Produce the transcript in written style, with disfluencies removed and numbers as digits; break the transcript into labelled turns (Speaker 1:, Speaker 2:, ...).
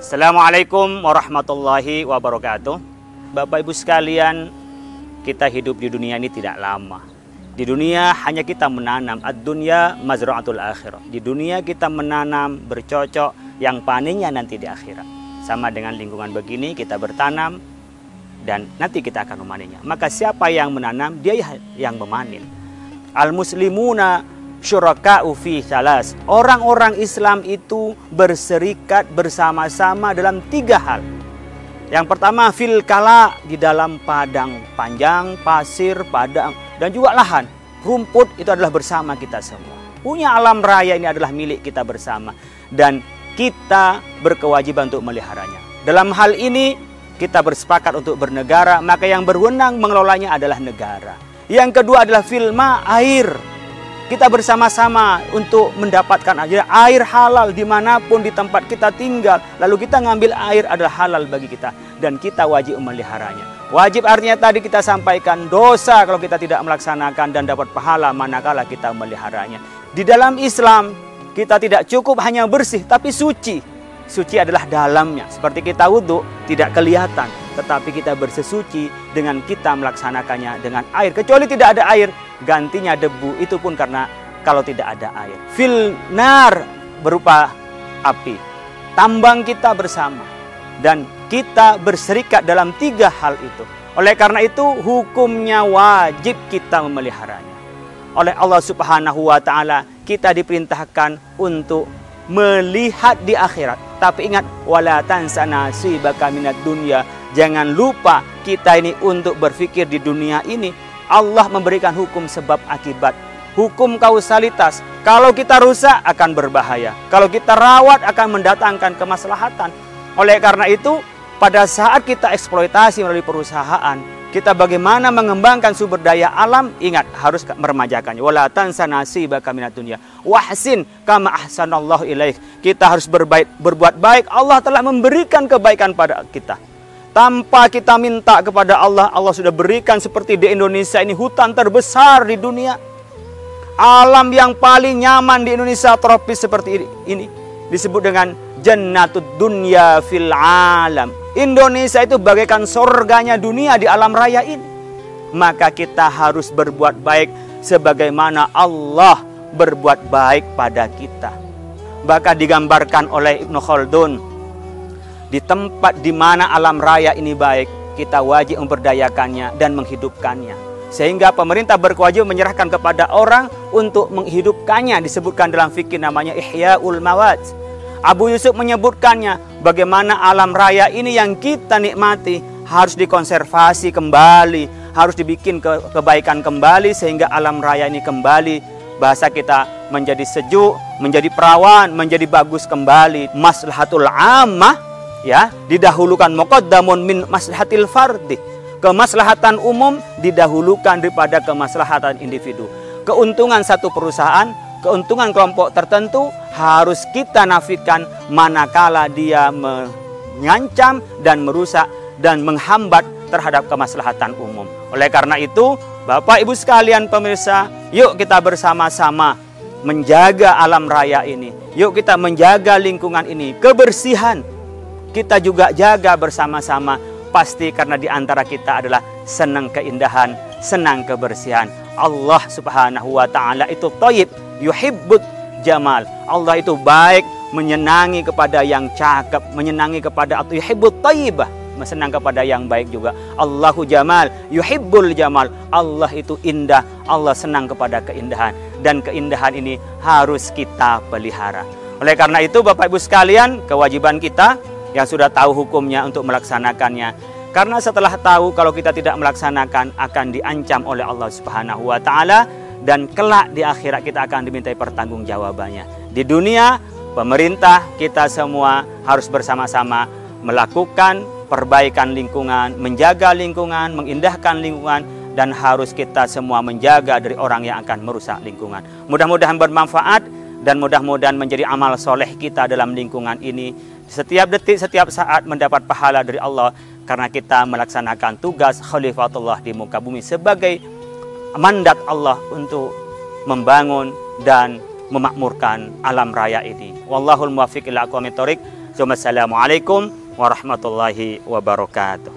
Speaker 1: Assalamualaikum warahmatullahi wabarakatuh. Bapak Ibu sekalian, kita hidup di dunia ini tidak lama. Di dunia hanya kita menanam, ad-dunya mazra'atul akhirah. Di dunia kita menanam, bercocok, yang panennya nanti di akhirat. Sama dengan lingkungan begini, kita bertanam dan nanti kita akan memanennya. Maka siapa yang menanam, dia yang memanen. Al-muslimuna syuraka'u fi salas. Orang-orang Islam itu berserikat bersama-sama dalam 3 hal. Yang pertama, fil kala, di dalam padang panjang, pasir, padang, dan juga lahan. Rumput itu adalah bersama kita semua. Punya alam raya ini adalah milik kita bersama. Dan kita berkewajiban untuk meliharanya. Dalam hal ini, kita bersepakat untuk bernegara, maka yang berwenang mengelolanya adalah negara. Yang kedua adalah filma, air. Kita bersama-sama untuk mendapatkan air halal dimanapun di tempat kita tinggal. Lalu kita ngambil air adalah halal bagi kita. Dan kita wajib memeliharanya. Wajib artinya tadi kita sampaikan dosa kalau kita tidak melaksanakan dan dapat pahala manakala kita meliharanya. Di dalam Islam kita tidak cukup hanya bersih tapi suci. Suci adalah dalamnya. Seperti kita wudhu tidak kelihatan. Tetapi kita bersesuci dengan kita melaksanakannya dengan air. Kecuali tidak ada air, gantinya debu. Itu pun karena kalau tidak ada air. Fil nar, berupa api. Tambang kita bersama. Dan kita berserikat dalam 3 hal itu. Oleh karena itu hukumnya wajib kita memeliharanya. Oleh Allah Subhanahu wa ta'ala kita diperintahkan untuk melihat di akhirat. Tapi ingat, wala tansa nasibaka minad dunya. Jangan lupa kita ini untuk berpikir di dunia ini. Allah memberikan hukum sebab akibat. Hukum kausalitas. Kalau kita rusak akan berbahaya. Kalau kita rawat akan mendatangkan kemaslahatan. Oleh karena itu, pada saat kita eksploitasi melalui perusahaan, kita bagaimana mengembangkan sumber daya alam, ingat harus meremajakannya. Wala tansa nasibaka minad dunya wahsin kama ahsanallahu ilaik. Kita harus berbuat baik. Allah telah memberikan kebaikan pada kita. Tanpa kita minta kepada Allah, Allah sudah berikan. Seperti di Indonesia ini, hutan terbesar di dunia. Alam yang paling nyaman di Indonesia tropis seperti ini disebut dengan jannatud dunya fil alam. Indonesia itu bagaikan surganya dunia di alam raya ini. Maka kita harus berbuat baik sebagaimana Allah berbuat baik pada kita. Bahkan digambarkan oleh Ibnu Khaldun, di tempat di mana alam raya ini baik, kita wajib memberdayakannya dan menghidupkannya. Sehingga pemerintah berkewajiban menyerahkan kepada orang untuk menghidupkannya. Disebutkan dalam fikih namanya Ihya'ul Mawad. Abu Yusuf menyebutkannya, bagaimana alam raya ini yang kita nikmati harus dikonservasi kembali, harus dibikin kebaikan kembali sehingga alam raya ini kembali, bahasa kita menjadi sejuk, menjadi perawan, menjadi bagus kembali. Maslahatul ammah, ya, didahulukan muqaddamun min maslahatil fardi. Kemaslahatan umum didahulukan daripada kemaslahatan individu. Keuntungan satu perusahaan, keuntungan kelompok tertentu harus kita nafikan manakala dia mengancam dan merusak dan menghambat terhadap kemaslahatan umum. Oleh karena itu, Bapak Ibu sekalian pemirsa, yuk kita bersama-sama menjaga alam raya ini. Yuk kita menjaga lingkungan ini. Kebersihan kita juga jaga bersama-sama. Pasti karena di antara kita adalah senang keindahan, senang kebersihan. Allah Subhanahu wa ta'ala itu thayyib, yuhibbut jamal. Allah itu baik, menyenangi kepada yang cakep, menyenangi kepada atau yuhibbut thayyibah, senang kepada yang baik juga. Allahu jamal, yuhibbul jamal. Allah itu indah, Allah senang kepada keindahan. Dan keindahan ini harus kita pelihara. Oleh karena itu Bapak Ibu sekalian, kewajiban kita yang sudah tahu hukumnya untuk melaksanakannya. Karena setelah tahu kalau kita tidak melaksanakan akan diancam oleh Allah Subhanahu wa ta'ala. Dan kelak di akhirat kita akan dimintai pertanggungjawabannya. Di dunia, pemerintah kita semua harus bersama-sama melakukan perbaikan lingkungan, menjaga lingkungan, mengindahkan lingkungan. Dan harus kita semua menjaga dari orang yang akan merusak lingkungan. Mudah-mudahan bermanfaat dan mudah-mudahan menjadi amal soleh kita dalam lingkungan ini. Setiap detik, setiap saat mendapat pahala dari Allah karena kita melaksanakan tugas khalifatullah di muka bumi sebagai mandat Allah untuk membangun dan memakmurkan alam raya ini. Wallahul muwaffiq ila aqwamit thoriq. Assalamualaikum warahmatullahi wabarakatuh.